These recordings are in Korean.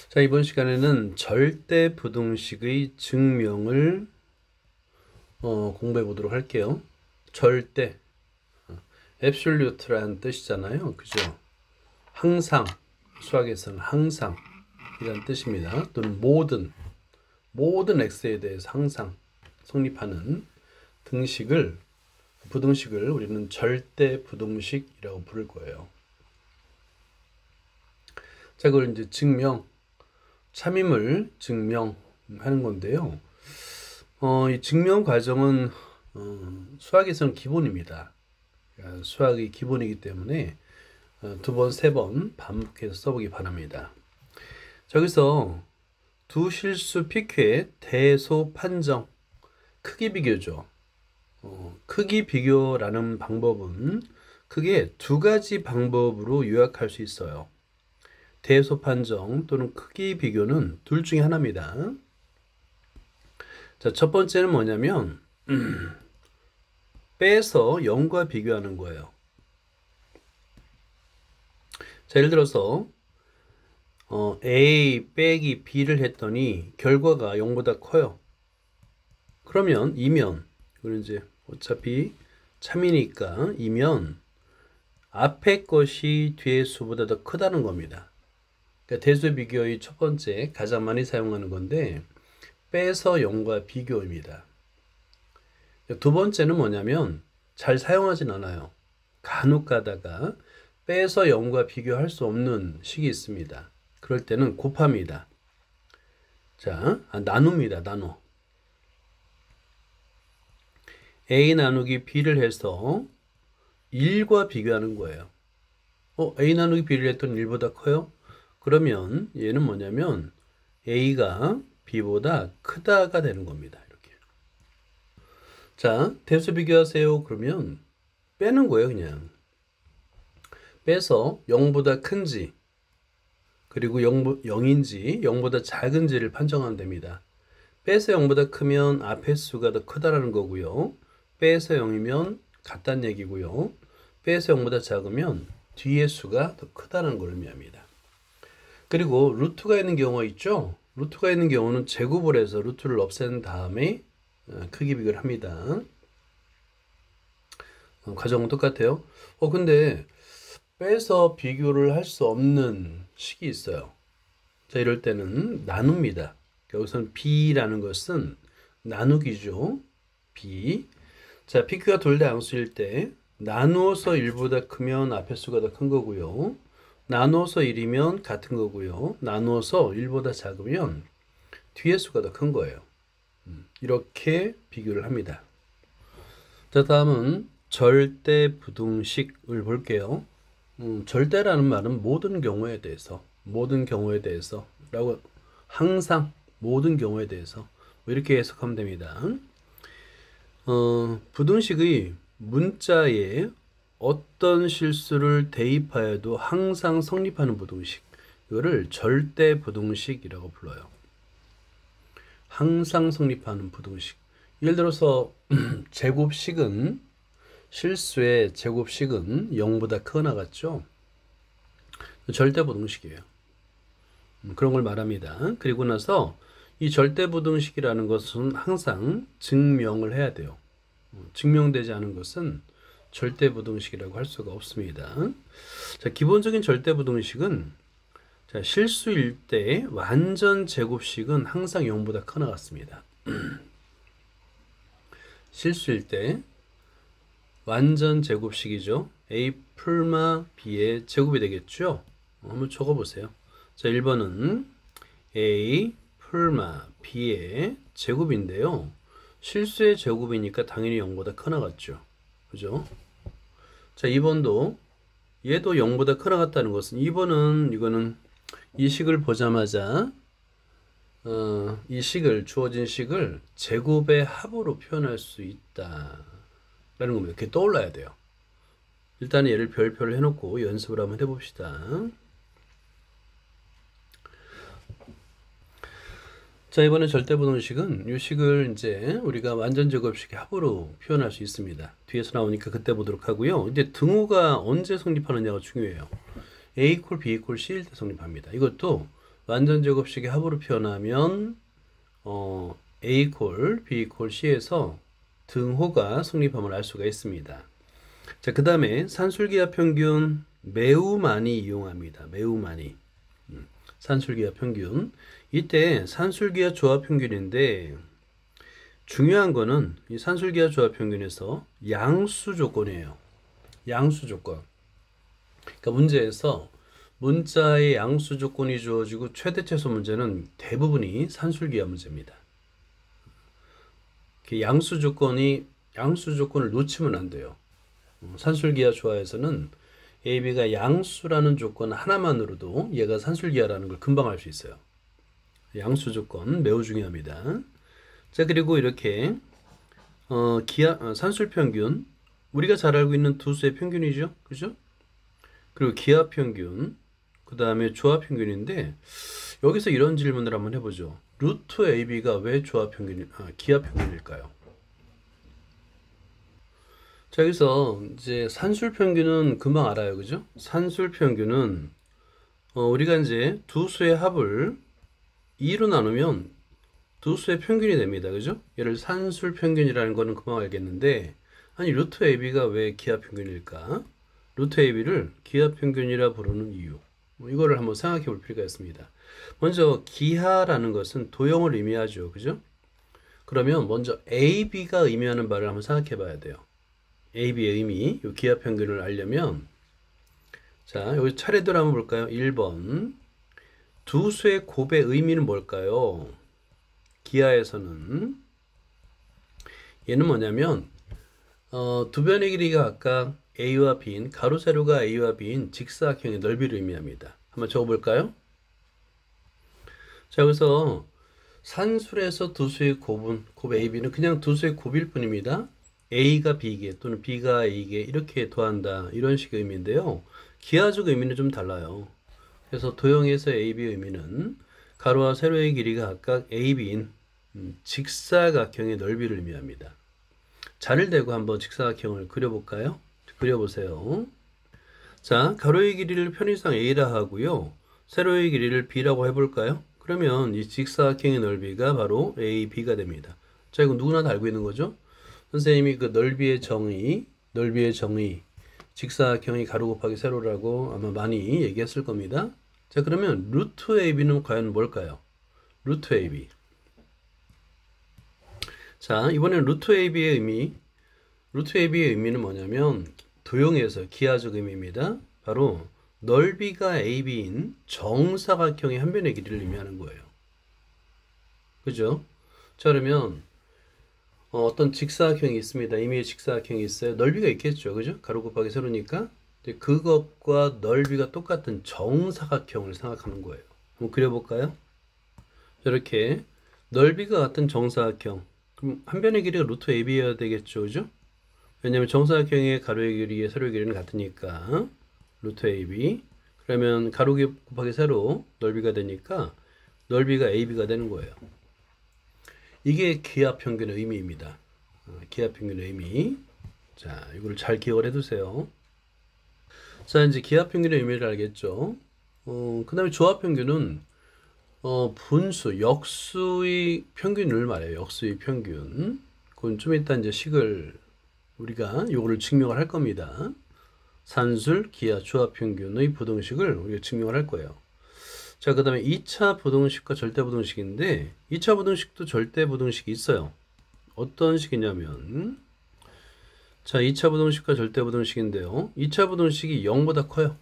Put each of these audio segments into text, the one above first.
자, 이번 시간에는 절대 부등식의 증명을 공부해 보도록 할게요. 절대, absolute라는 뜻이잖아요. 그죠? 항상, 수학에서는 항상 이란 뜻입니다. 또는 모든 x에 대해서 항상 성립하는 부등식을 우리는 절대 부등식이라고 부를 거예요. 자, 그걸 이제 참임을 증명하는 건데요. 이 증명 과정은 수학에서는 기본입니다. 그러니까 수학이 기본이기 때문에 두 번, 세 번 반복해서 써보기 바랍니다. 저기서 두 실수 PQ의 대소 판정, 크기 비교죠. 크기 비교라는 방법은 크게 두 가지 방법으로 요약할 수 있어요. 대소 판정 또는 크기 비교는 둘 중에 하나입니다. 자, 첫 번째는 뭐냐면 빼서 0과 비교하는 거예요. 자, 예를 들어서 A 빼기 B를 했더니 결과가 0보다 커요. 그러면 이면, 이거는 이제 어차피 참이니까 이면 앞에 것이 뒤의 수보다 더 크다는 겁니다. 그러니까 대수 비교의 첫 번째 가장 많이 사용하는 건데 빼서 0과 비교입니다. 두 번째는 뭐냐면 잘 사용하진 않아요. 간혹 가다가 빼서 0과 비교할 수 없는 식이 있습니다. 그럴 때는 곱합니다. 자, 나눕니다. 나눠. A 나누기 B를 해서 1과 비교하는 거예요. A 나누기 B를 했더니 1보다 커요? 그러면 얘는 뭐냐면 A가 B보다 크다가 되는 겁니다. 이렇게. 자, 대수 비교하세요. 그러면 빼는 거예요, 그냥. 빼서 0보다 큰지, 그리고 0인지 0보다 작은지를 판정하면 됩니다. 빼서 0보다 크면 앞의 수가 더 크다라는 거고요. 빼서 0이면 같다는 얘기고요. 빼서 0보다 작으면 뒤의 수가 더 크다는 걸 의미합니다. 그리고 루트가 있는 경우가 있죠. 루트가 있는 경우는 제곱을 해서 루트를 없앤 다음에 크기 비교를 합니다. 과정은 똑같아요. 근데 빼서 비교를 할 수 없는 식이 있어요. 자, 이럴 때는 나눕니다. 여기서는 B라는 것은 나누기죠. B. 자, PQ가 둘 다 양수일 때 나누어서 1보다 크면 앞의 수가 더 큰 거고요. 나누어서 1이면 같은 거고요. 나누어서 1보다 작으면 뒤의 수가 더 큰 거예요. 이렇게 비교를 합니다. 자, 다음은 절대 부등식을 볼게요. 절대라는 말은 모든 경우에 대해서 라고 항상 모든 경우에 대해서 이렇게 해석하면 됩니다. 부등식의 문자에 어떤 실수를 대입하여도 항상 성립하는 부등식, 이거를 절대 부등식이라고 불러요. 항상 성립하는 부등식. 예를 들어서 제곱식은 실수의 제곱식은 0보다 크거나 같죠. 절대 부등식이에요. 그런 걸 말합니다. 그리고 나서 이 절대 부등식이라는 것은 항상 증명을 해야 돼요. 증명되지 않은 것은 절대 부등식이라고 할 수가 없습니다. 자, 기본적인 절대 부등식은 자, 실수일 때 완전 제곱식은 항상 0보다 크거나 같습니다. 실수일 때 완전 제곱식이죠. A 풀마 B의 제곱이 되겠죠. 한번 적어보세요. 자, 1번은 A 풀마 B의 제곱인데요. 실수의 제곱이니까 당연히 0보다 크나 같죠. 그죠? 자, 2번도 얘도 0보다 크나 같다는 것은 2번은 이거는 이 식을 보자마자 주어진 식을 제곱의 합으로 표현할 수 있다 라는 겁니다. 그게 떠올라야 돼요. 일단 얘를 별표를 해놓고 연습을 한번 해봅시다. 자, 이번에 절대부등식은 이 식을 이제 우리가 완전 제곱식의 합으로 표현할 수 있습니다. 뒤에서 나오니까 그때 보도록 하고요. 이제 등호가 언제 성립하느냐가 중요해요. A = B = C일 때 성립합니다. 이것도 완전 제곱식의 합으로 표현하면 A 콜 B 콜 C에서 등호가 성립함을 알 수가 있습니다. 자, 그 다음에 산술기하 평균 매우 많이 이용합니다. 매우 많이. 산술기하 평균. 이때 산술기하 조합 평균인데 중요한 거는 이 산술기하 조합 평균에서 양수 조건이에요. 양수 조건. 그러니까 문제에서 문자의 양수 조건이 주어지고 최대 최소 문제는 대부분이 산술기하 문제입니다. 양수 조건을 놓치면 안 돼요. 산술기하 조화에서는 A, B가 양수라는 조건 하나만으로도 얘가 산술기하라는 걸 금방 알 수 있어요. 양수 조건 매우 중요합니다. 자, 그리고 이렇게 산술 평균, 우리가 잘 알고 있는 두 수의 평균이죠, 그죠? 그리고 기하 평균, 그 다음에 조합 평균인데 여기서 이런 질문을 한번 해보죠. 루트 AB가 왜 기하 평균일까요? 자, 여기서 이제 산술 평균은 금방 알아요, 그죠? 산술 평균은 우리가 이제 두 수의 합을 2로 나누면 두 수의 평균이 됩니다, 그죠? 얘를 산술 평균이라는 거는 금방 알겠는데, 아니 루트 AB가 왜 기하 평균일까? 루트 AB를 기하 평균이라 부르는 이유, 이거를 한번 생각해 볼 필요가 있습니다. 먼저 기하라는 것은 도형을 의미하죠, 그죠? 그러면 먼저 AB가 의미하는 바를 한번 생각해 봐야 돼요. AB의 의미, 이 기하 평균을 알려면, 자, 여기 차례대로 한번 볼까요? 1번. 두 수의 곱의 의미는 뭘까요? 기하에서는 얘는 뭐냐면 두 변의 길이가 각각 A와 B인, 가로 세로가 A와 B인 직사각형의 넓이를 의미합니다. 한번 적어볼까요? 자, 여기서 산술에서 두 수의 곱 A, B는 그냥 두 수의 곱일 뿐입니다. A가 B개 또는 B가 A개 이렇게 더한다, 이런 식의 의미인데요. 기하적 의미는 좀 달라요. 그래서 도형에서 AB의 의미는 가로와 세로의 길이가 각각 AB인 직사각형의 넓이를 의미합니다. 자를 대고 한번 직사각형을 그려볼까요? 그려보세요. 자, 가로의 길이를 편의상 A라 하고요, 세로의 길이를 B라고 해볼까요? 그러면 이 직사각형의 넓이가 바로 AB가 됩니다. 자, 이거 누구나 다 알고 있는 거죠? 선생님이 그 넓이의 정의, 직사각형이 가로 곱하기 세로라고 아마 많이 얘기했을 겁니다. 자, 그러면 루트 AB는 과연 뭘까요? 루트 AB. 자, 이번엔 루트 AB의 의미는 뭐냐면 도형에서 기하적 의미입니다. 바로 넓이가 AB인 정사각형의 한 변의 길이를 의미하는 거예요. 그죠? 자, 그러면 어떤 직사각형이 있습니다. 임의의 직사각형이 있어요. 넓이가 있겠죠, 그죠? 가로 곱하기 세로니까 그것과 넓이가 똑같은 정사각형을 생각하는 거예요. 한번 그려볼까요? 이렇게 넓이가 같은 정사각형, 그럼 한 변의 길이가 루트 AB여야 되겠죠, 그죠? 왜냐하면 정사각형의 가로의 길이의 세로의 길이는 같으니까 루트 AB. 그러면 가로 곱하기 세로 넓이가 되니까 넓이가 AB가 되는 거예요. 이게 기하 평균의 의미입니다. 기하 평균의 의미. 자, 이걸 잘 기억을 해두세요. 자, 이제 기하 평균의 의미를 알겠죠. 그 다음에 조합 평균은 분수, 역수의 평균을 말해요. 역수의 평균. 그건 좀 이따 이제 우리가 요거를 증명을 할 겁니다. 산술, 기하, 조합 평균의 부등식을 우리가 증명을 할 거예요. 자, 그 다음에 2차 부등식과 절대 부등식인데 2차 부등식도 절대 부등식이 있어요. 어떤 식이냐면, 자, 2차 부등식과 절대 부등식인데요. 2차 부등식이 0보다 커요.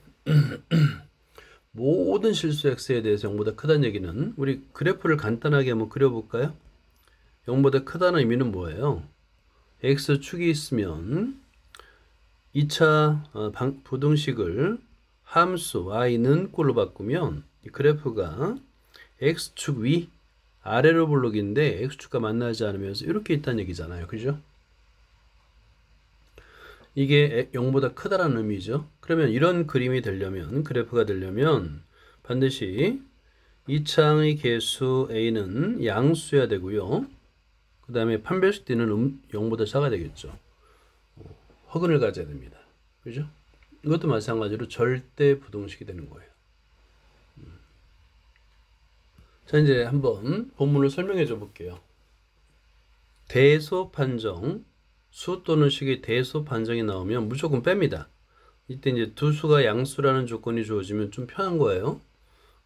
모든 실수 x에 대해서 0보다 크다는 얘기는, 우리 그래프를 간단하게 한번 그려볼까요? 0보다 크다는 의미는 뭐예요? x축이 있으면 2차 부등식을 함수 y는 꼴로 바꾸면 이 그래프가 x축 위 아래로 볼록인데 x축과 만나지 않으면서 이렇게 있다는 얘기잖아요, 그죠? 이게 0보다 크다라는 의미죠. 그러면 이런 그림이 되려면, 그래프가 되려면 반드시 이 창의 개수 a는 양수여야 되고요, 그 다음에 판별식 d는 0보다 작아야 되겠죠. 허근을 가져야 됩니다, 그죠? 이것도 마찬가지로 절대 부등식이 되는 거예요. 자, 이제 한번 본문을 설명해 줘 볼게요. 대소 판정, 수 또는 식의 대소 판정이 나오면 무조건 뺍니다. 이때 이제 두 수가 양수라는 조건이 주어지면 좀 편한 거예요.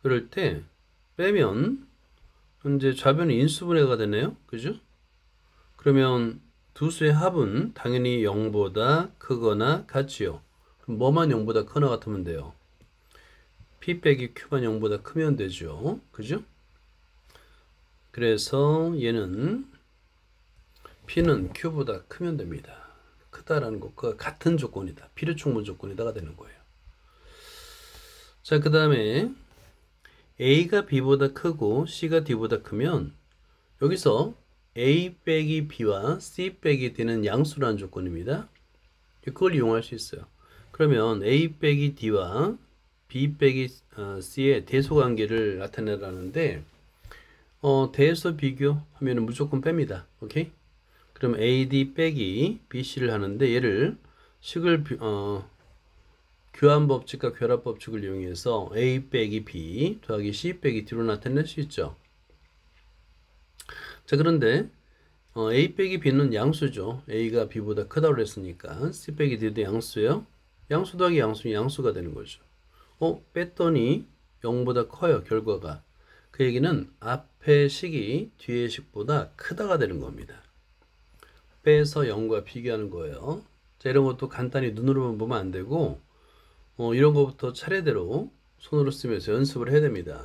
그럴 때 빼면 이제 좌변이 인수분해가 되네요. 그죠? 그러면 두 수의 합은 당연히 0보다 크거나 같지요. 그럼 뭐만 0보다 크거나 같으면 돼요. P 빼기 Q만 0보다 크면 되죠. 그죠? 그래서 얘는 P는 Q보다 크면 됩니다. 크다라는 것과 같은 조건이다. 필요충분 조건이다가 되는 거예요. 자, 그 다음에 A가 B보다 크고 C가 D보다 크면 여기서 A 빼기 B와 C 빼기 D는 양수라는 조건입니다. 그걸 이용할 수 있어요. 그러면 A 빼기 D와 B 빼기 C의 대소 관계를 나타내라는데 대소 비교하면 무조건 뺍니다. 오케이? 그럼 AD 빼기 BC를 하는데 얘를 식을 교환 법칙과 결합 법칙을 이용해서 A 빼기 B 더하기 C 빼기 D로 나타낼 수 있죠. 자, 그런데 A 빼기 B는 양수죠. A가 B보다 크다고 그랬으니까 C 빼기 D도 양수예요. 양수 더하기 양수는 양수가 되는 거죠. 뺐더니 0보다 커요, 결과가. 그 얘기는 앞의 식이 뒤의 식보다 크다가 되는 겁니다. 빼서 0과 비교하는 거예요. 자, 이런 것도 간단히 눈으로만 보면 안 되고 이런 것부터 차례대로 손으로 쓰면서 연습을 해야 됩니다.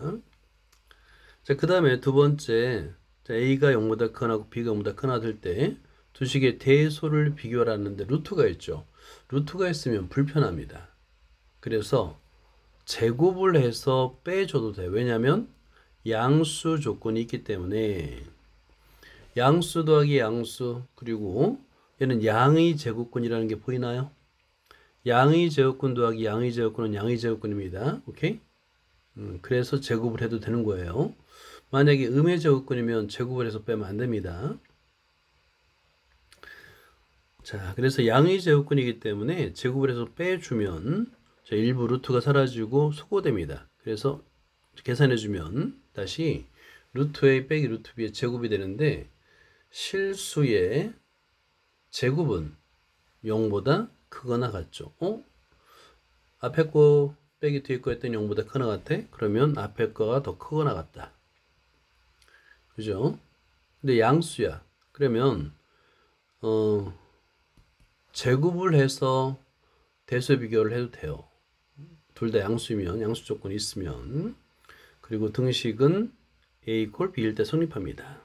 자, 그 다음에 두 번째, 자, A가 0보다 크거나 B가 0보다 크거나 될 때 두 식의 대소를 비교하라는데 루트가 있죠. 루트가 있으면 불편합니다. 그래서 제곱을 해서 빼줘도 돼요. 왜냐하면 양수 조건이 있기 때문에 양수 더하기 양수, 그리고 얘는 양의 제곱근이라는 게 보이나요? 양의 제곱근 더하기 양의 제곱근은 양의 제곱근입니다. 오케이? 그래서 제곱을 해도 되는 거예요. 만약에 음의 제곱근이면 제곱을 해서 빼면 안 됩니다. 자, 그래서 양의 제곱근이기 때문에 제곱을 해서 빼주면 일부 루트가 사라지고 소거됩니다. 그래서 계산해주면 다시 루트 A 빼기 루트 B의 제곱이 되는데 실수의 제곱은 0보다 크거나 같죠. 앞에 거 빼기 뒤에 거 했더니 0보다 크거나 같아? 그러면 앞에 거가 더 크거나 같다. 그죠? 근데 양수야. 그러면 제곱을 해서 대수 비교를 해도 돼요. 둘 다 양수면, 양수 조건이 있으면. 그리고 등식은 A 콜 B일 때 성립합니다.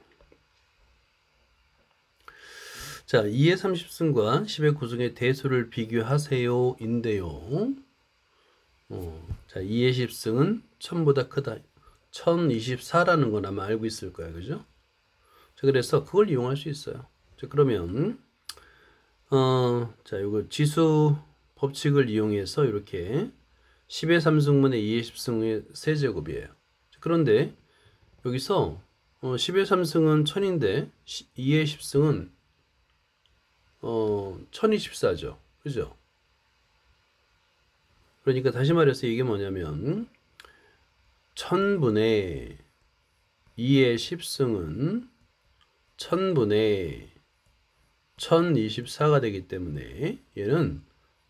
자, 2의 30승과 10의 9승의 대수를 비교하세요 인데요. 자, 2의 10승은 1000보다 크다. 1024라는 건 아마 알고 있을 거예요. 그죠? 자, 그래서 그걸 이용할 수 있어요. 자, 그러면 자, 이거 지수 법칙을 이용해서 이렇게 10의 3승분의 2의 10승의 세제곱이에요. 그런데 여기서 10의 3승은 1000인데 2의 10승은 1024죠. 그죠? 그러니까 다시 말해서 이게 뭐냐면 1000분의 2의 10승은 1000분의 1024가 되기 때문에 얘는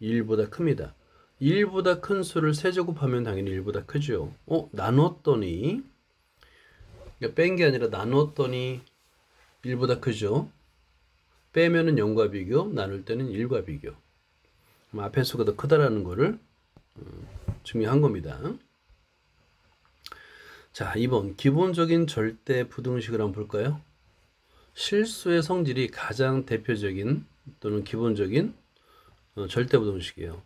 1보다 큽니다. 1보다 큰 수를 세제곱하면 당연히 1보다 크죠. 나눴더니 그러니까 뺀 게 아니라 나눴더니 1보다 크죠. 빼면은 0과 비교, 나눌 때는 1과 비교. 앞에 수가 더 크다라는 거를 증명한 겁니다. 자, 2번 기본적인 절대 부등식을 한번 볼까요? 실수의 성질이 가장 대표적인 또는 기본적인 절대 부등식이에요.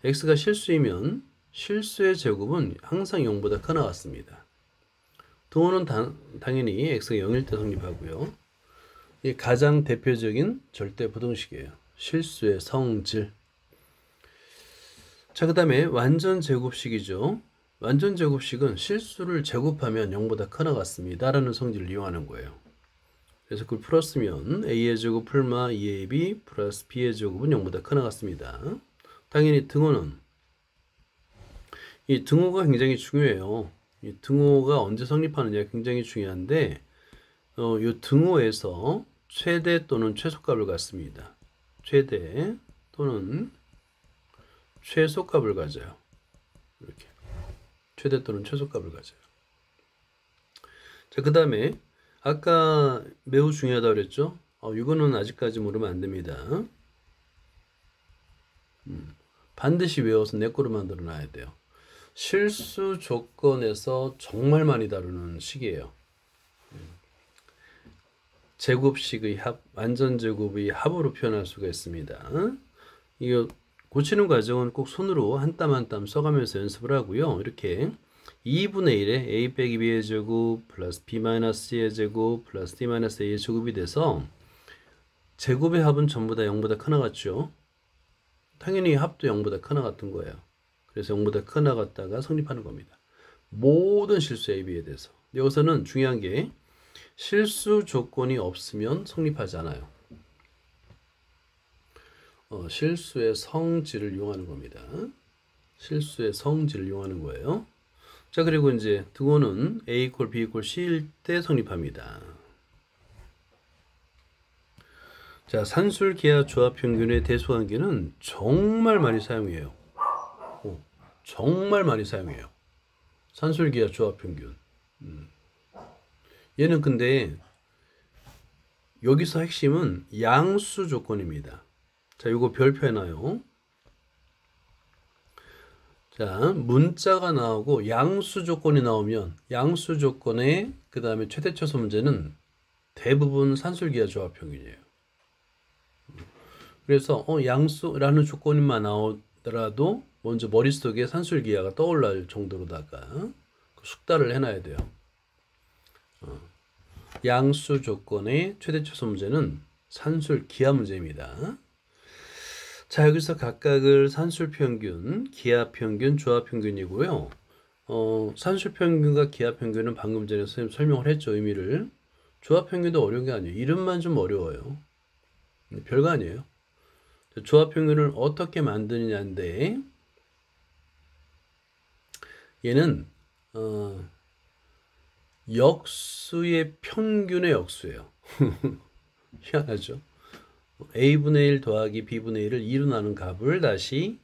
x가 실수이면 실수의 제곱은 항상 0보다 크거나 같습니다. 등호는 당연히 x가 0일 때 성립하고요. 이게 가장 대표적인 절대 부등식이에요. 실수의 성질. 자, 그 다음에 완전 제곱식이죠. 완전 제곱식은 실수를 제곱하면 0보다 크거나 같습니다 라는 성질을 이용하는 거예요. 그래서 그걸 풀었으면 a의 제곱 풀마 2ab 플러스 b의 제곱은 0보다 크거나 같습니다. 당연히 등호는 이 등호가 굉장히 중요해요. 이 등호가 언제 성립하느냐 굉장히 중요한데 이 등호에서 최대 또는 최소값을 갖습니다. 최대 또는 최소값을 가져요. 이렇게 최대 또는 최소값을 가져요. 자, 그 다음에 아까 매우 중요하다고 그랬죠? 이거는 아직까지 모르면 안 됩니다. 반드시 외워서 내 거로 만들어 놔야 돼요. 실수 조건에서 정말 많이 다루는 식이에요. 제곱식의 합, 완전 제곱의 합으로 표현할 수가 있습니다. 이거 고치는 과정은 꼭 손으로 한 땀 한 땀 써가면서 연습을 하고요. 이렇게 2분의 1에 a 빼기 b의 제곱 플러스 b 마이너스 c의 제곱 플러스 d 마이너스 a의 제곱이 돼서 제곱의 합은 전부 다 0보다 크나 같죠. 당연히 합도 0보다 크나 같은 거예요. 그래서 0보다 크나 같다가 성립하는 겁니다. 모든 실수 a, b에 대해서. 여기서는 중요한 게 실수 조건이 없으면 성립하지 않아요. 실수의 성질을 이용하는 겁니다. 실수의 성질을 이용하는 거예요. 자, 그리고 이제 등호는 a 이퀄 b 이퀄 c일 때 성립합니다. 자, 산술기하 조합평균의 대수관계는 정말 많이 사용해요. 정말 많이 사용해요. 산술기하 조합평균. 얘는 근데 여기서 핵심은 양수 조건입니다. 자, 이거 별표 해놔요. 자, 문자가 나오고 양수 조건이 나오면 양수 조건의 그 다음에 최대차수 문제는 대부분 산술기하 조합평균이에요. 그래서 양수라는 조건만 나오더라도 먼저 머릿속에 산술기하가 떠올랄 정도로다가 숙달을 해놔야 돼요. 양수 조건의 최대차수 문제는 산술기하 문제입니다. 자, 여기서 각각을 산술평균, 기하평균, 조합평균이고요. 산술평균과 기하평균은 방금 전에 선생님 설명을 했죠, 의미를. 조합평균도 어려운 게 아니에요. 이름만 좀 어려워요. 별거 아니에요. 조합평균을 어떻게 만드느냐인데 얘는 역수의 평균의 역수예요. 희한하죠? a분의 1 더하기 b분의 1을 2로 나눈 값을 다시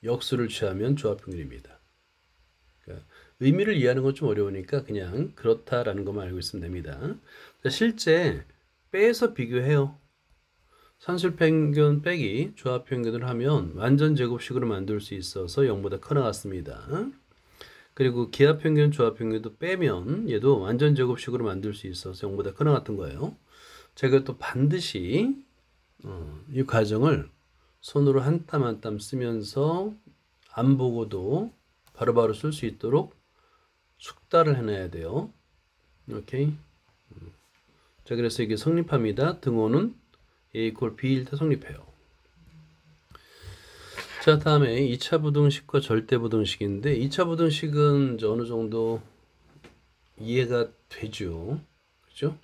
역수를 취하면 조합평균입니다. 그러니까 의미를 이해하는 건 좀 어려우니까 그냥 그렇다라는 것만 알고 있으면 됩니다. 자, 실제 빼서 비교해요. 산술평균 빼기 조합평균을 하면 완전 제곱식으로 만들 수 있어서 0보다 커 나갔습니다. 그리고 기하평균, 조합평균도 빼면 얘도 완전 제곱식으로 만들 수 있어서 0보다 커 나갔던 거예요. 제가 또 반드시 이 과정을 손으로 한 땀 한 땀 쓰면서 안 보고도 바로바로 쓸 수 있도록 숙달을 해놔야 돼요. 오케이. 자, 그래서 이게 성립합니다. 등호는 a 이퀄 b일 때 성립해요. 자, 다음에 2차 부등식과 절대 부등식인데 2차 부등식은 어느 정도 이해가 되죠. 그죠?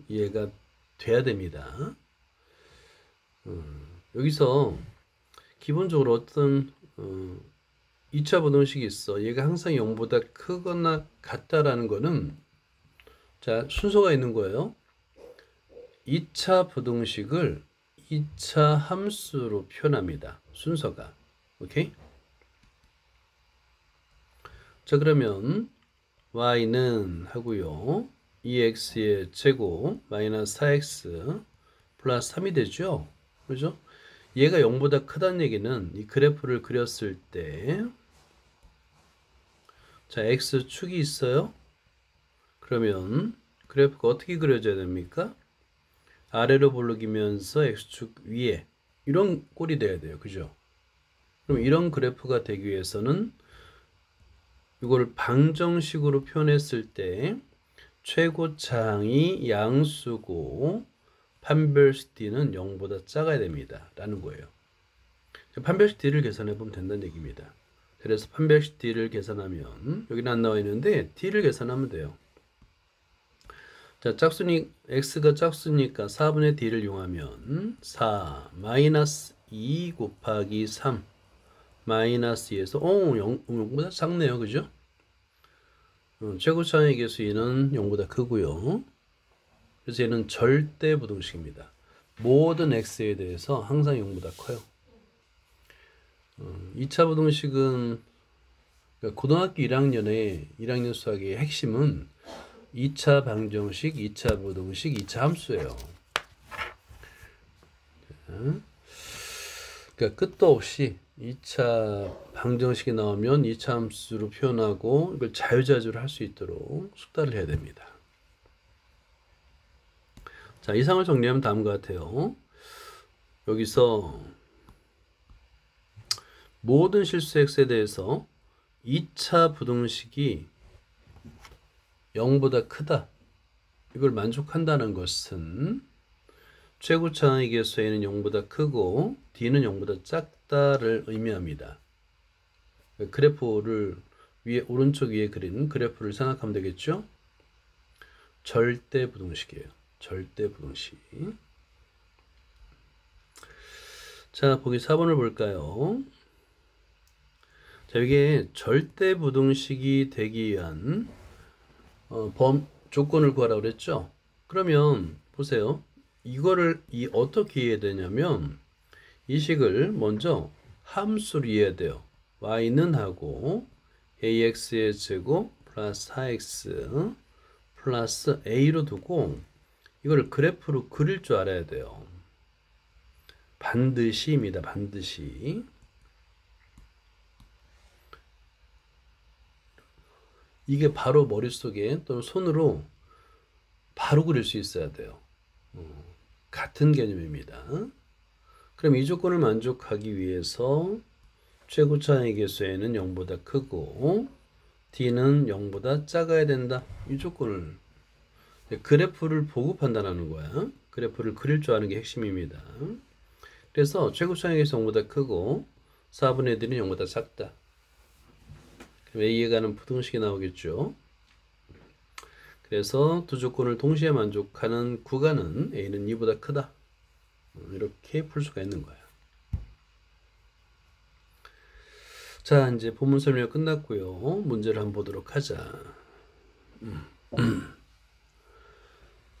이해가 돼야 됩니다. 여기서 기본적으로 어떤 2차 부등식이 있어. 얘가 항상 0보다 크거나 같다라는 거는 자, 순서가 있는 거예요. 2차 부등식을 2차 함수로 표현합니다. 순서가. 오케이? 자, 그러면 y는 하고요. 2x의 제곱 마이너스 4x 플러스 3이 되죠. 그죠? 얘가 0보다 크다는 얘기는 이 그래프를 그렸을 때 자, x축이 있어요. 그러면 그래프가 어떻게 그려져야 됩니까? 아래로 볼록이면서 x축 위에 이런 꼴이 돼야 돼요. 그죠? 그럼 이런 그래프가 되기 위해서는 이걸 방정식으로 표현했을 때 최고차항이 양수고 판별식 d는 0보다 작아야 됩니다. 라는 거예요. 판별식 d를 계산해 보면 된다는 얘기입니다. 그래서 판별식 d를 계산하면 여기는 안 나와 있는데 d를 계산하면 돼요. 자, x가 짝수니까 4분의 d를 이용하면 4 마이너스 2 곱하기 3 마이너스 2에서 0보다 작네요. 그죠? 최고차항의 계수 2는 0보다 크고요. 그래서 얘는 절대 부등식입니다. 모든 x에 대해서 항상 0보다 커요. 2차 부등식은 그러니까 고등학교 1학년의 1학년 수학의 핵심은 2차 방정식, 2차 부등식, 2차 함수예요. 그러니까 끝도 없이 2차 방정식이 나오면 2차 함수로 표현하고 이걸 자유자재로 할 수 있도록 숙달을 해야 됩니다. 자, 이상을 정리하면 다음과 같아요. 여기서 모든 실수 x에 대해서 2차 부등식이 0보다 크다. 이걸 만족한다는 것은 최고차항의 계수 a는 0보다 크고 d는 0보다 작다를 의미합니다. 그래프를 위에 오른쪽 위에 그린 그래프를 생각하면 되겠죠? 절대 부등식이에요. 절대 부등식. 자, 보기 4번을 볼까요? 자, 이게 절대 부등식이 되기 위한 조건을 구하라고 그랬죠? 그러면 보세요. 이거를 어떻게 이해해야 되냐면 이 식을 먼저 함수로 이해해야 돼요. y는 하고 ax의 제곱 플러스 4x 플러스 a로 두고 이걸 그래프로 그릴 줄 알아야 돼요. 반드시입니다. 반드시. 이게 바로 머릿속에 또는 손으로 바로 그릴 수 있어야 돼요. 같은 개념입니다. 그럼 이 조건을 만족하기 위해서 최고차항의 계수에는 0보다 크고 d는 0보다 작아야 된다. 이 조건을 그래프를 보고 판단하는 거야. 그래프를 그릴 줄 아는 게 핵심입니다. 그래서 최고차항의 계수 0보다 크고 4분의 d는 0보다 작다. 그럼 a에 가는 부등식이 나오겠죠. 그래서 두 조건을 동시에 만족하는 구간은 a는 2보다 크다. 이렇게 풀 수가 있는 거야. 자, 이제 본문 설명 끝났고요. 문제를 한번 보도록 하자.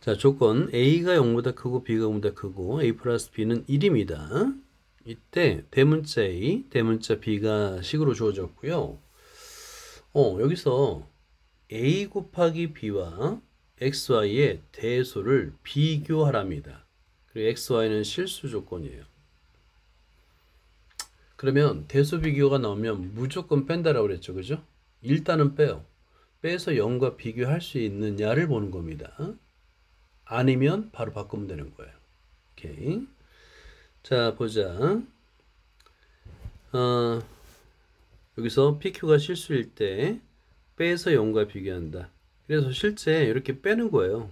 자, 조건 a가 0보다 크고 b가 0보다 크고 a 플러스 b는 1입니다. 이때 대문자 a, 대문자 b가 식으로 주어졌고요. 여기서 a 곱하기 b와 xy의 대소를 비교하랍니다. 그리고 xy는 실수 조건이에요. 그러면 대소 비교가 나오면 무조건 뺀다라고 그랬죠. 그죠? 일단은 빼요. 빼서 0과 비교할 수 있느냐를 보는 겁니다. 아니면 바로 바꾸면 되는 거예요. 오케이. 자, 보자. 여기서 PQ가 실수일 때 빼서 0과 비교한다. 그래서 실제 이렇게 빼는 거예요.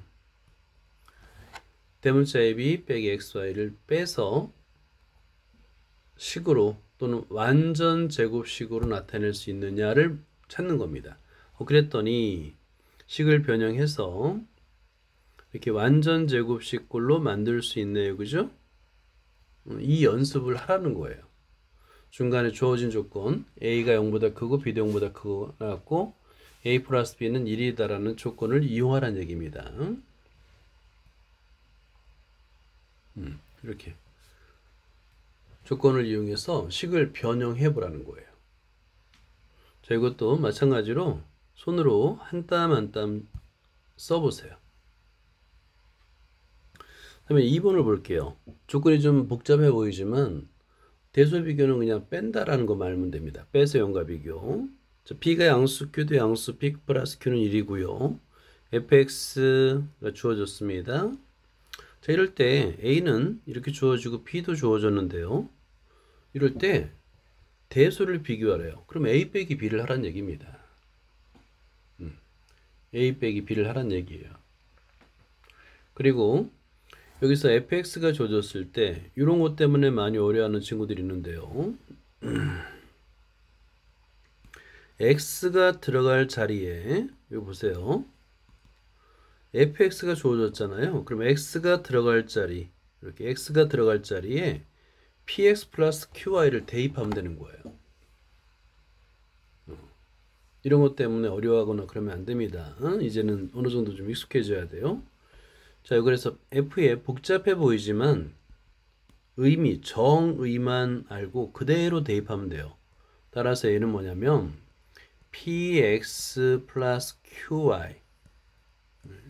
대문자 AB 빼기 XY를 빼서 식으로 또는 완전 제곱식으로 나타낼 수 있느냐를 찾는 겁니다. 그랬더니 식을 변형해서 이렇게 완전 제곱식꼴로 만들 수 있네요. 그죠? 이 연습을 하라는 거예요. 중간에 주어진 조건 A가 0보다 크고 B도 0보다 크고 나왔고 A 플러스 B는 1이다라는 조건을 이용하라는 얘기입니다. 이렇게 조건을 이용해서 식을 변형해 보라는 거예요. 자, 이것도 마찬가지로 손으로 한 땀 한 땀 써보세요. 그다음에 2번을 볼게요. 조건이 좀 복잡해 보이지만 대소 비교는 그냥 뺀다라는 거 말면 됩니다. 빼서 0과 비교. 자, B가 양수, Q도 양수, P 플러스 Q는 1이고요. fx가 주어졌습니다. 자, 이럴 때 A는 이렇게 주어지고 B도 주어졌는데요. 이럴 때 대소를 비교하래요. 그럼 A 빼기 B를 하라는 얘기입니다. A 빼기 B를 하라는 얘기예요. 그리고 여기서 fx가 주어졌을 때 이런 것 때문에 많이 어려워하는 친구들이 있는데요. x가 들어갈 자리에 여기 보세요. fx가 주어졌잖아요. 그럼 x가 들어갈 자리, 이렇게 x가 들어갈 자리에 px 플러스 qy를 대입하면 되는 거예요. 이런 것 때문에 어려워하거나 그러면 안 됩니다. 이제는 어느 정도 좀 익숙해져야 돼요. 자, 그래서 F에 복잡해 보이지만 의미, 정의만 알고 그대로 대입하면 돼요. 따라서 얘는 뭐냐면 px 플러스 qy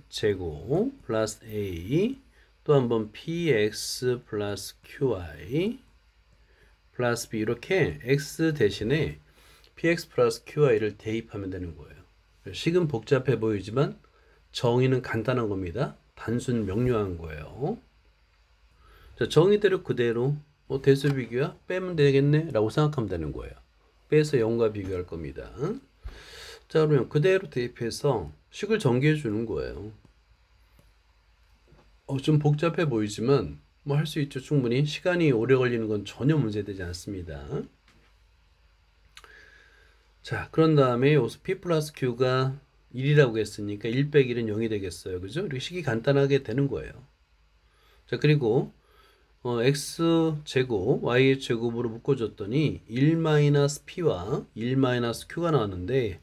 제곱 플러스 a 또 한번 px 플러스 qy 플러스 b 이렇게 x 대신에 px 플러스 qy를 대입하면 되는 거예요. 식은 복잡해 보이지만 정의는 간단한 겁니다. 단순 명료한 거예요. 자, 정의대로 그대로 대수 비교야? 빼면 되겠네? 라고 생각하면 되는 거예요. 빼서 0과 비교할 겁니다. 자, 그러면 그대로 대입해서 식을 전개해 주는 거예요. 좀 복잡해 보이지만 뭐 할 수 있죠. 충분히 시간이 오래 걸리는 건 전혀 문제되지 않습니다. 자, 그런 다음에 여기서 p 플러스 q가 1이라고 했으니까 1 빼기 1은 0이 되겠어요. 그죠? 이렇게 식이 간단하게 되는 거예요. 자, 그리고 x 제곱 y의 제곱으로 묶어줬더니 1 마이너스 p와 1 마이너스 q가 나왔는데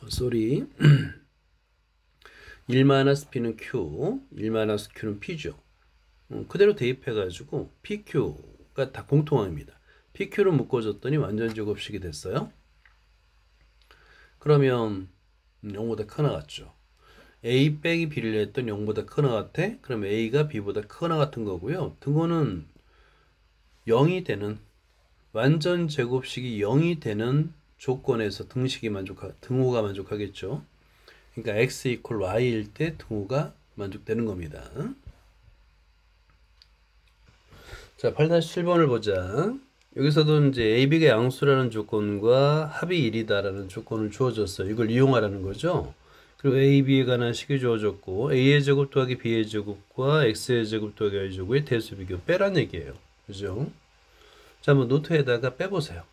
쏘리 1 마이너스 p는 q, 1 마이너스 q는 p죠. 그대로 대입해가지고 pq가 다 공통항입니다. pq를 묶어줬더니 완전 제곱식이 됐어요. 그러면 0보다 크거나 같죠. a 빼기 b를 했더니 0보다 크거나 같아. 그럼 a가 b보다 크거나 같은 거고요. 등호는 0이 되는 완전 제곱식이 0이 되는 조건에서 등호가 만족하겠죠. 그러니까 x 이퀄 y일 때 등호가 만족되는 겁니다. 자, 8-7번을 보자. 여기서도 이제 AB가 양수라는 조건과 합이 1이다라는 조건을 주어졌어요. 이걸 이용하라는 거죠. 그리고 A, B에 관한 식이 주어졌고 A의 제곱 더하기 B의 제곱과 X의 제곱 더하기 Y의 제곱의 대수 비교 빼란 얘기예요. 그죠? 자, 한번 노트에다가 빼보세요.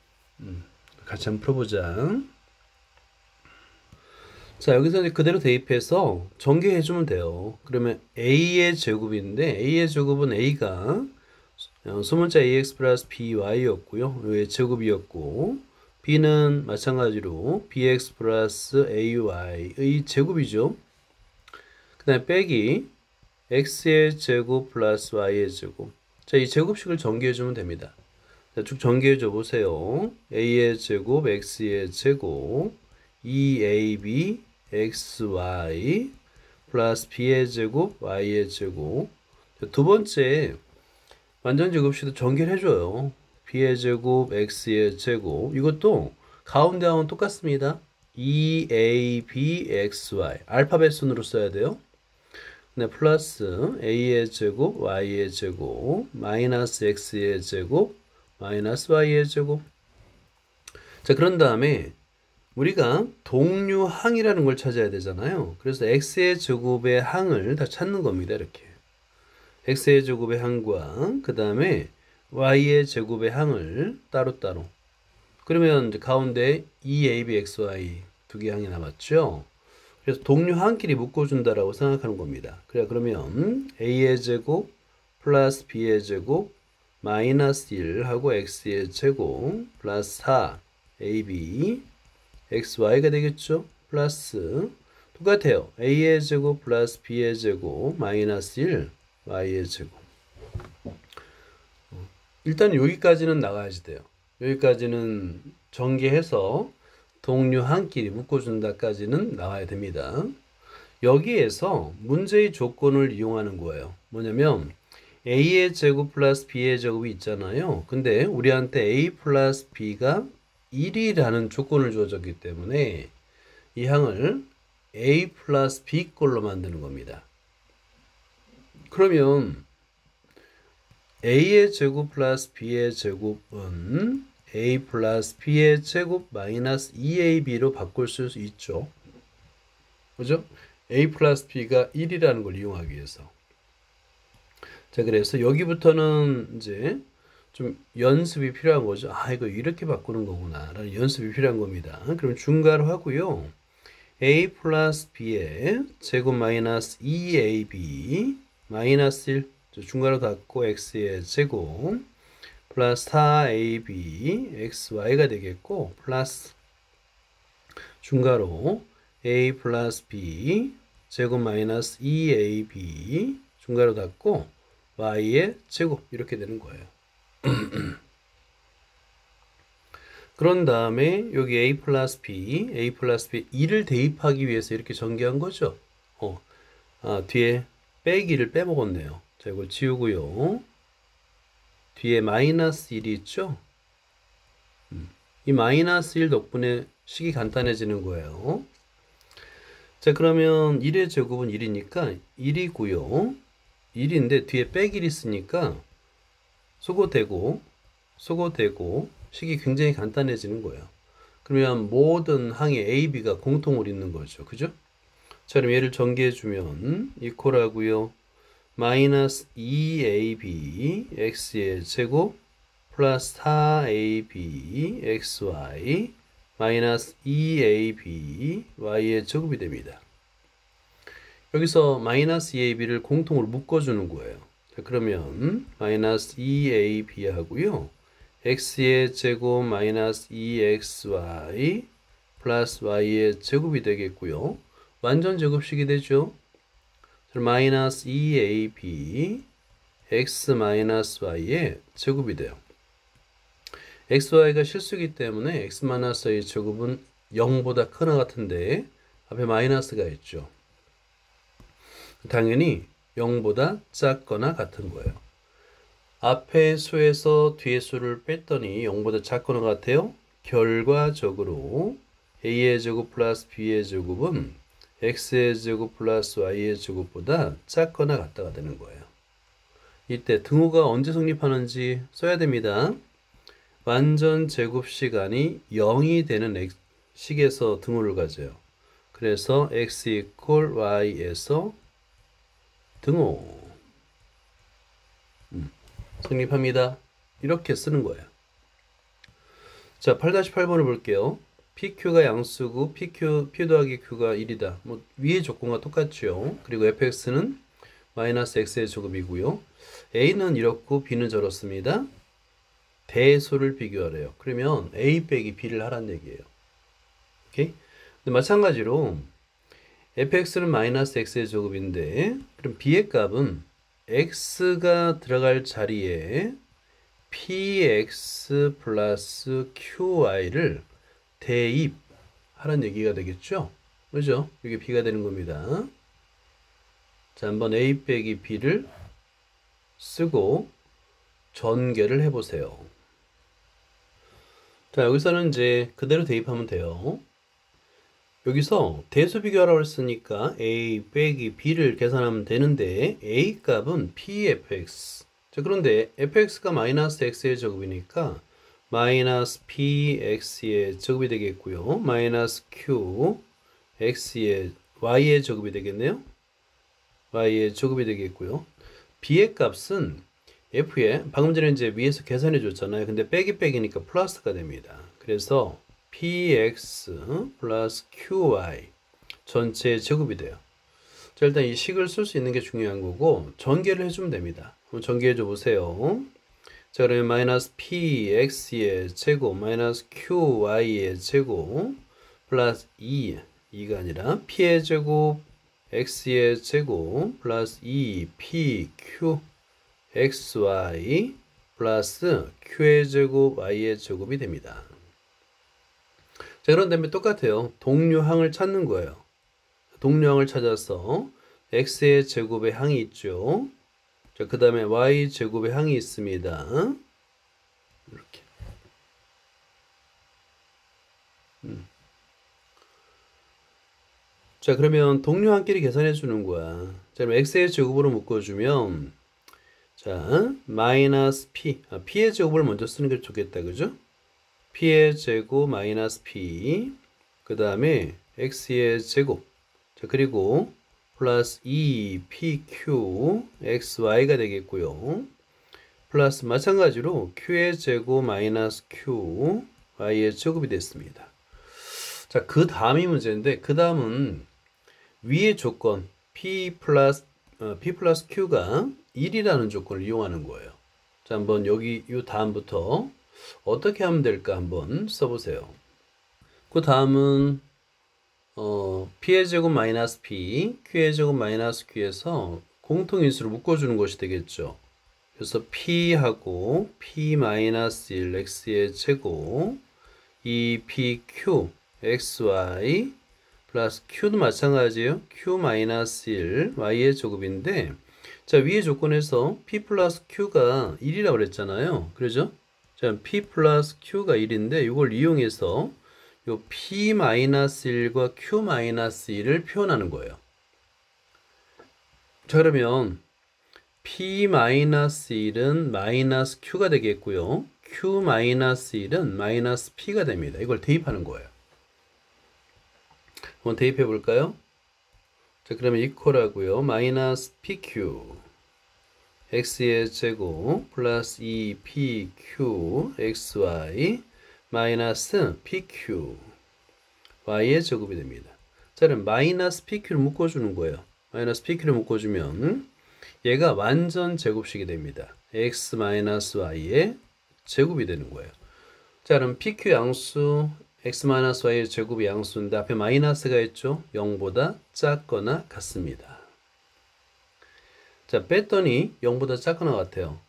같이 한번 풀어보자. 자, 여기서 이제 그대로 대입해서 전개해주면 돼요. 그러면 A의 제곱인데 A의 제곱은 A가 소문자 ax 플러스 by였고요. 의 제곱이었고 b는 마찬가지로 bx 플러스 ay의 제곱이죠. 그 다음에 빼기 x의 제곱 플러스 y의 제곱. 자, 이 제곱식을 전개해주면 됩니다. 자, 쭉 전개해줘 보세요. a의 제곱, x의 제곱, 2ab xy 플러스 b의 제곱, y의 제곱. 자, 두 번째 완전 제곱식도 전개를 해줘요. b의 제곱, x의 제곱. 이것도 가운데 하면 똑같습니다. 2abxy 알파벳 순으로 써야 돼요. 네, 플러스 a의 제곱, y의 제곱, 마이너스 x의 제곱, 마이너스 y의 제곱. 자, 그런 다음에 우리가 동류항이라는 걸 찾아야 되잖아요. 그래서 x의 제곱의 항을 다 찾는 겁니다. 이렇게. x의 제곱의 항과 그 다음에 y의 제곱의 항을 따로따로. 그러면 이제 가운데 2abxy 두 개 항이 남았죠. 그래서 동류항끼리 묶어준다라고 생각하는 겁니다. 그래, 그러면 a의 제곱 플러스 b의 제곱 마이너스 1하고 x의 제곱 플러스 4ab xy가 되겠죠. 플러스 똑같아요. a의 제곱 플러스 b의 제곱 마이너스 1 y의 제곱. 일단 여기까지는 나가야지 돼요. 여기까지는 전개해서 동류항끼리 묶어준다까지는 나와야 됩니다. 여기에서 문제의 조건을 이용하는 거예요. 뭐냐면 a의 제곱 플러스 b의 제곱이 있잖아요. 근데 우리한테 a 플러스 b가 1이라는 조건을 주어졌기 때문에 이 항을 a 플러스 b 꼴로 만드는 겁니다. 그러면 a의 제곱 플러스 b의 제곱은 a 플러스 b의 제곱 마이너스 2ab로 바꿀 수 있죠. 그죠? a 플러스 b가 1이라는 걸 이용하기 위해서. 자, 그래서 여기부터는 이제 좀 연습이 필요한 거죠. 아, 이거 이렇게 바꾸는 거구나 라는 연습이 필요한 겁니다. 그럼 중괄호 하고요. a 플러스 b의 제곱 마이너스 2ab 마이너스 1 중괄호 닫고 x의 제곱 플러스 4ab xy가 되겠고, 플러스 중괄호 a 플러스 b 제곱 마이너스 2ab 중괄호 닫고 y의 제곱 이렇게 되는 거예요. 그런 다음에 여기 a 플러스 b 2를 대입하기 위해서 이렇게 전개한 거죠. 뒤에 빼기를 빼먹었네요. 자, 이걸 지우고요. 뒤에 마이너스 1이 있죠? 이 마이너스 1 덕분에 식이 간단해지는 거예요. 자, 그러면 1의 제곱은 1이니까 1이고요. 1인데 뒤에 빼기 1이 있으니까 수고되고 식이 굉장히 간단해지는 거예요. 그러면 모든 항에 A, B가 공통으로 있는 거죠. 그죠? 자, 그럼 얘를 전개해주면 이퀄하고요. 마이너스 2ab x의 제곱 플러스 4ab xy 마이너스 2ab y의 제곱이 됩니다. 여기서 마이너스 2ab를 공통으로 묶어주는 거예요. 자, 그러면 마이너스 2ab 하고요. x의 제곱 마이너스 2xy 플러스 y의 제곱이 되겠고요. 완전 제곱식이 되죠. 마이너스 2ab x 마이너스 y의 제곱이 돼요. xy가 실수이기 때문에 x 마이너스 y의 제곱은 0보다 크나 같은데 앞에 마이너스가 있죠. 당연히 0보다 작거나 같은 거예요. 앞에 수에서 뒤에 수를 뺐더니 0보다 작거나 같아요. 결과적으로 a의 제곱 플러스 b의 제곱은 x의 제곱 플러스 y의 제곱보다 작거나 같다가 되는 거예요. 이때 등호가 언제 성립하는지 써야 됩니다. 완전 제곱 시간이 0이 되는 식에서 등호를 가져요. 그래서 x 이퀄 y에서 등호 성립합니다. 이렇게 쓰는 거예요. 자, 8-8번을 볼게요. PQ가 양수고 P 더하기 Q가 1이다. 뭐 위의 조건과 똑같죠. 그리고 fx는 마이너스 x의 제곱이고요. a는 이렇고 b는 저렇습니다. 대소를 비교하래요. 그러면 a 빼기 b를 하라는 얘기예요. 오케이? 근데 마찬가지로 fx는 마이너스 x의 제곱인데 그럼 b의 값은 x가 들어갈 자리에 px 플러스 qy를 대입하라는 얘기가 되겠죠? 그죠? 이게 b가 되는 겁니다. 자, 한번 a 빼기 b를 쓰고 전개를 해보세요. 자, 여기서는 이제 그대로 대입하면 돼요. 여기서 대수 비교하라고 했으니까 a 빼기 b를 계산하면 되는데 a 값은 pfx. 자, 그런데 fx가 마이너스 x의 제곱이니까 마이너스 px의 제곱이 되겠고요. 마이너스 q x의 y의 제곱이 되겠네요. y의 제곱이 되겠고요. b의 값은 f에 방금 전에 이제 위에서 계산해 줬잖아요. 근데 빼기니까 플러스가 됩니다. 그래서 px 플러스 qy 전체의 제곱이 돼요. 자, 일단 이 식을 쓸 수 있는 게 중요한 거고 전개를 해주면 됩니다. 그럼 전개해 줘 보세요. 자, 그러면 마이너스 px의 제곱 마이너스 qy의 제곱 플러스 2가 아니라 p의 제곱 x의 제곱 플러스 2pq xy 플러스 q의 제곱 y의 제곱이 됩니다. 자, 그런 다음에 똑같아요. 동류항을 찾는 거예요. 동류항을 찾아서 x의 제곱의 항이 있죠. 자, 그 다음에 y 제곱의 항이 있습니다. 이렇게. 자, 그러면 동류항끼리 계산해 주는 거야. 자, 그럼 x의 제곱으로 묶어주면 자, 마이너스 p의 제곱을 먼저 쓰는 게 좋겠다. 그죠? p의 제곱 마이너스 p 그 다음에 x의 제곱 자, 그리고 플러스 2pq xy가 되겠고요. 플러스 마찬가지로 q의 제곱 마이너스 q y의 제곱이 됐습니다. 자, 그 다음이 문제인데 그 다음은 위의 조건 p 플러스 q가 1이라는 조건을 이용하는 거예요. 자, 한번 여기 요 다음부터 어떻게 하면 될까 한번 써보세요. 그 다음은 p의 제곱 마이너스 p, q의 제곱 마이너스 q에서 공통인수를 묶어주는 것이 되겠죠. 그래서 p하고 p 마이너스 1 x의 제곱 2pq xy 플러스 q도 마찬가지예요. q 마이너스 1 y의 제곱인데 자, 위의 조건에서 p 플러스 q가 1이라고 그랬잖아요. 그러죠? 자, p 플러스 q가 1인데 이걸 이용해서 요 p 마이너스 1과 q 마이너스 1을 표현하는 거예요. 자, 그러면 p 마이너스 1은 마이너스 q가 되겠고요. q 마이너스 1은 마이너스 p가 됩니다. 이걸 대입하는 거예요. 한번 대입해 볼까요? 자, 그러면 이퀄하고요. 마이너스 pq x의 제곱 플러스 2pq xy 마이너스 pq y의 제곱이 됩니다. 자, 그럼 마이너스 pq를 묶어주는 거예요. 마이너스 pq를 묶어주면 얘가 완전 제곱식이 됩니다. x 마이너스 y의 제곱이 되는 거예요. 자, 그럼 pq 양수 x 마이너스 y의 제곱이 양수인데 앞에 마이너스가 있죠. 0보다 작거나 같습니다. 자, 뺐더니 0보다 작거나 같아요.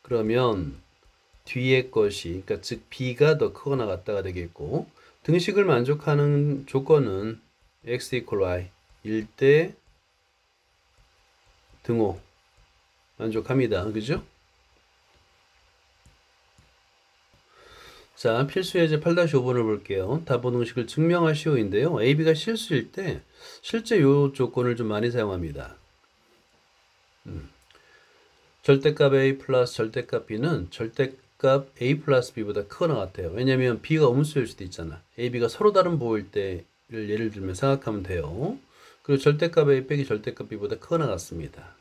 그러면 뒤에 것이, 그러니까 즉 b가 더 크거나 같다가 되겠고, 등식을 만족하는 조건은 x equal y 1대 등호 만족합니다. 그죠? 자, 필수 예제 8-5번을 볼게요. 다보등식을 증명하시오인데요. AB가 실수일 때 실제 요 조건을 좀 많이 사용합니다. 절대값 A 플러스 절대값 B는 절대값 A 플러스 B보다 크거나 같아요. 왜냐면 B가 음수일 수도 있잖아. A, B가 서로 다른 부호일 때를 예를 들면 생각하면 돼요. 그리고 절대값 A 빼기 절대값 B보다 크거나 같습니다.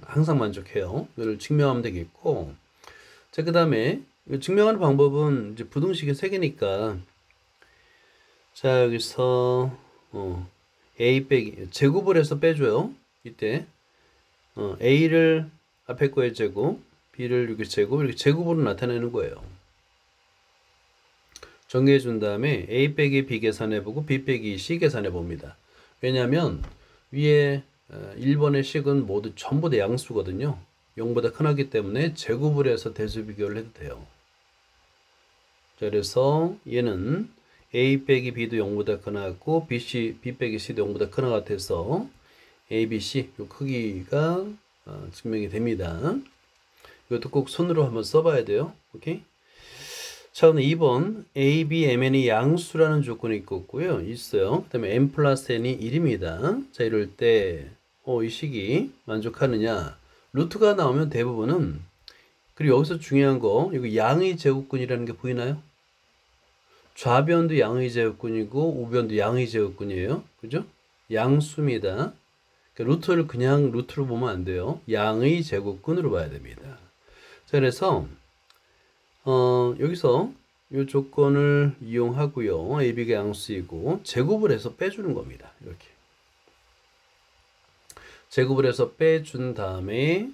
항상 만족해요. 이걸 증명하면 되겠고, 자, 그 다음에 증명하는 방법은 이제 부등식이 3개니까, 자, 여기서 A 빼기 제곱을 해서 빼줘요. 이때 A를 앞에 거의 제곱, B를 이렇게 제곱, 이렇게 제곱으로 나타내는 거예요. 정리해 준 다음에 A 빼기 B 계산해보고 B 빼기 C 계산해봅니다. 왜냐하면 위에 1번의 식은 모두 전부 다 양수거든요. 0보다 크기 때문에 제곱을 해서 대수 비교를 해도 돼요. 자, 그래서 얘는 A 빼기 B도 0보다 크고 B 빼기 C도 0보다 크나 같아서 A, B, C 요 크기가 증명이 됩니다. 이것도 꼭 손으로 한번 써봐야 돼요. 오케이? 자, 오늘 2번 A, B, MN이 양수라는 조건이 있어요. 그 다음에 M 플러스 N이 1입니다. 자, 이럴 때 이 식이 만족하느냐? 루트가 나오면 대부분은, 그리고 여기서 중요한 거, 이거 양의 제곱근이라는 게 보이나요? 좌변도 양의 제곱근이고 우변도 양의 제곱근이에요. 그죠? 양수입니다. 그러니까 루트를 그냥 루트로 보면 안 돼요. 양의 제곱근으로 봐야 됩니다. 자, 그래서 여기서 이 조건을 이용하고요. AB가 양수이고 제곱을 해서 빼주는 겁니다. 이렇게 제곱을 해서 빼준 다음에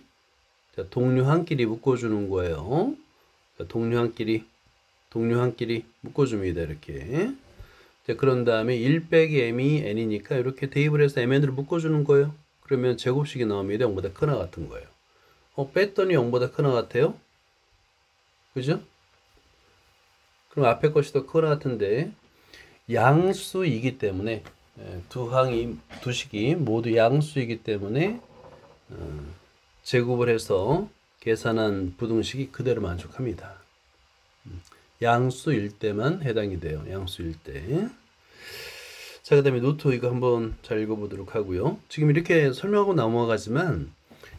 자, 동류한끼리 묶어주는 거예요. 자, 동류한끼리 묶어줍니다. 이렇게. 자, 그런 다음에 1 빼기 m이 n이니까 이렇게 대입을 해서 mn을 묶어주는 거예요. 그러면 제곱식이 나옵니다. 0보다 크나 같은 거예요. 뺐더니 0보다 크나 같아요. 그죠? 그럼 앞에 것이 더 크나 같은데 양수이기 때문에 두 식이 모두 양수이기 때문에 제곱을 해서 계산한 부등식이 그대로 만족합니다. 양수일 때만 해당이 돼요. 양수일 때. 자, 그 다음에 노트 이거 한번 잘 읽어보도록 하고요. 지금 이렇게 설명하고 넘어가지만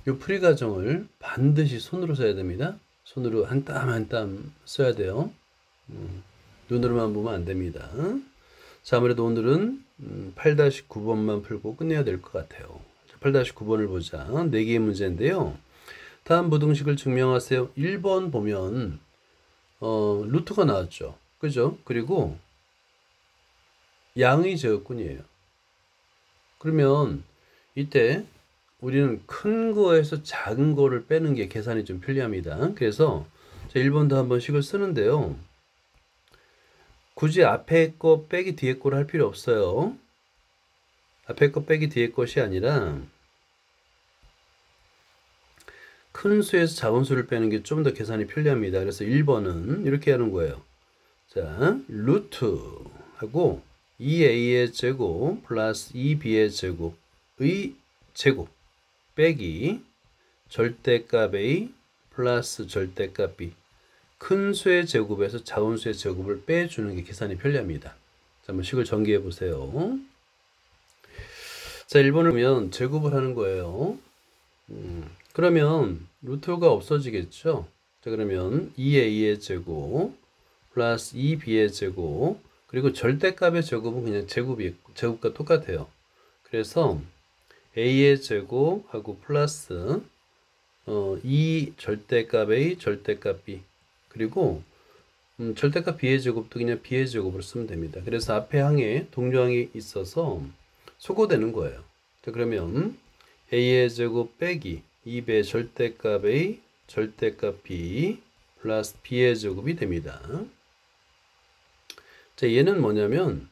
이 풀이 과정을 반드시 손으로 써야 됩니다. 손으로 한 땀 한 땀 써야 돼요. 눈으로만 보면 안 됩니다. 자, 아무래도 오늘은 8-9번만 풀고 끝내야 될 것 같아요. 8-9번을 보자. 4개의 문제인데요. 다음 부등식을 증명하세요. 1번 보면 루트가 나왔죠. 그죠? 그리고 양의 제곱근이에요. 그러면 이때 우리는 큰 거에서 작은 거를 빼는 게 계산이 좀 편리합니다. 그래서 자, 1번도 한번 식을 쓰는데요. 굳이 앞에 거 빼기 뒤에 거를 할 필요 없어요. 앞에 거 빼기 뒤에 것이 아니라 큰 수에서 작은 수를 빼는 게 좀 더 계산이 편리합니다. 그래서 1번은 이렇게 하는 거예요. 자, 루트 하고 2a의 제곱 플러스 2b의 제곱의 제곱 빼기 절대값 a 플러스 절대값 b. 큰 수의 제곱에서 작은 수의 제곱을 빼주는 게 계산이 편리합니다. 자, 한번 식을 전개해 보세요. 자, 1번을 보면 제곱을 하는 거예요. 그러면 루트가 없어지겠죠? 자, 그러면 2a의 제곱 플러스 2b의 제곱 그리고 절대값의 제곱은 그냥 제곱과 똑같아요. 그래서 a의 제곱하고 플러스 2 절대값 a 절대값 b 그리고 절대값 b의 제곱도 그냥 b의 제곱으로 쓰면 됩니다. 그래서 앞에 항에 동류항이 있어서 소거되는 거예요. 자, 그러면 a의 제곱 빼기 2배 절대값 a 절대값 b 플러스 b의 제곱이 됩니다. 자, 얘는 뭐냐면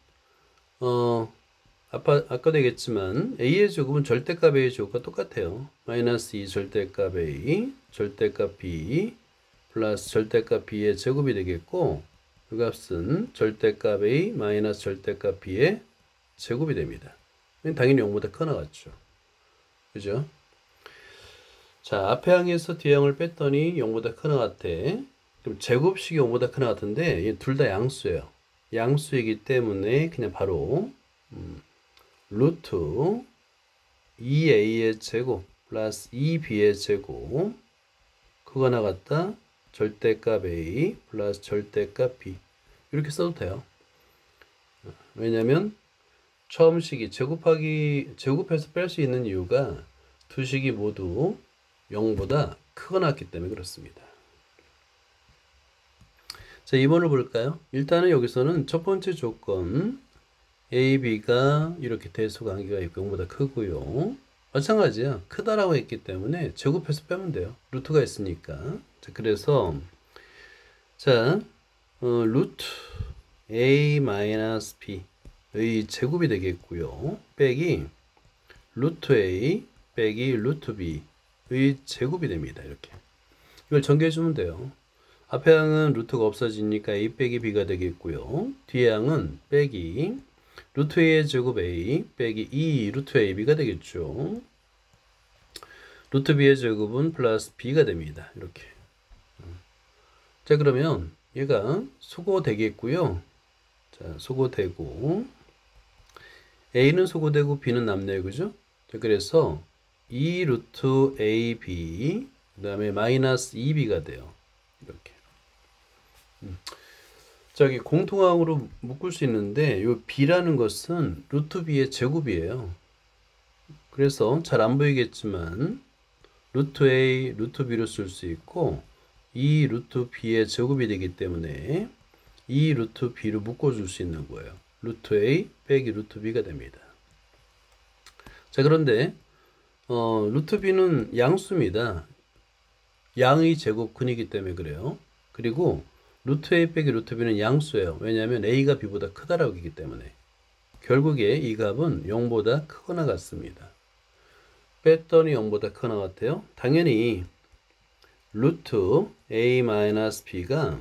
아까도 얘기했지만 a의 제곱은 절대값 a의 제곱과 똑같아요. 마이너스 2 절대값 a 절대값 b 플러스 절대값 b의 제곱이 되겠고 그 값은 절대값 a 마이너스 절대값 b의 제곱이 됩니다. 당연히 0보다 커 나갔죠. 그죠? 자, 앞에 항에서 뒤에 항을 뺐더니 0보다 커 나갔대. 그럼 제곱식이 0보다 커 나갔던데 둘 다 양수예요. 양수이기 때문에 그냥 바로 루트 2a의 제곱 플러스 2b의 제곱 그거 나갔다 절대값 a 플러스 절대값 b 이렇게 써도 돼요. 왜냐면 처음 식이 제곱해서 뺄 수 있는 이유가 두 식이 모두 0보다 크거나 같기 때문에 그렇습니다. 자, 2번을 볼까요? 일단은 여기서는 첫 번째 조건 a, b가 이렇게 대수관계가 있고 0보다 크고요. 마찬가지야. 크다라고 했기 때문에 제곱해서 빼면 돼요. 루트가 있으니까. 자, 그래서 자, 루트 a 마이너스 b의 제곱이 되겠고요. 빼기 루트 a 빼기 루트 b의 제곱이 됩니다. 이렇게. 이걸 전개해 주면 돼요. 앞에 항은 루트가 없어지니까 a 빼기 b가 되겠고요. 뒤에 항은 빼기 루트 a의 제곱 a 빼기 2 루트 ab가 되겠죠. 루트 b의 제곱은 플러스 b가 됩니다. 이렇게. 자, 그러면 얘가 소거되겠고요. 자, 소거되고 a는 소거되고 b는 남네요. 그죠? 자, 그래서 2 루트 ab 그 다음에 마이너스 2b가 돼요. 이렇게. 저기 공통항으로 묶을 수 있는데 요 b라는 것은 루트 b의 제곱이에요. 그래서 잘 안 보이겠지만 루트 a, 루트 b로 쓸 수 있고 2 루트 b의 제곱이 되기 때문에 2 루트 b로 묶어줄 수 있는 거예요. 루트 a 빼기 루트 b가 됩니다. 자, 그런데 루트 b는 양수입니다. 양의 제곱근이기 때문에 그래요. 그리고 루트 a 빼기 루트 b는 양수예요. 왜냐하면 a가 b보다 크다라고 하기 때문에. 결국에 이 값은 0보다 크거나 같습니다. 뺐더니 0보다 크거나 같아요. 당연히 루트 a 마이너스 b가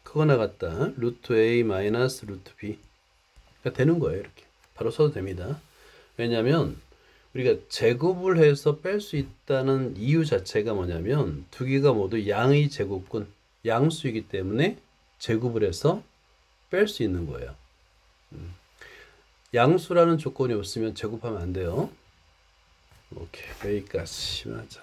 크거나 같다. 루트 a 마이너스 루트 b가 되는 거예요. 이렇게 바로 써도 됩니다. 왜냐하면 우리가 제곱을 해서 뺄 수 있다는 이유 자체가 뭐냐면 두 개가 모두 양의 제곱근 양수이기 때문에 제곱을 해서 뺄 수 있는 거예요. 양수라는 조건이 없으면 제곱하면 안 돼요. 오케이, 여기까지 하자.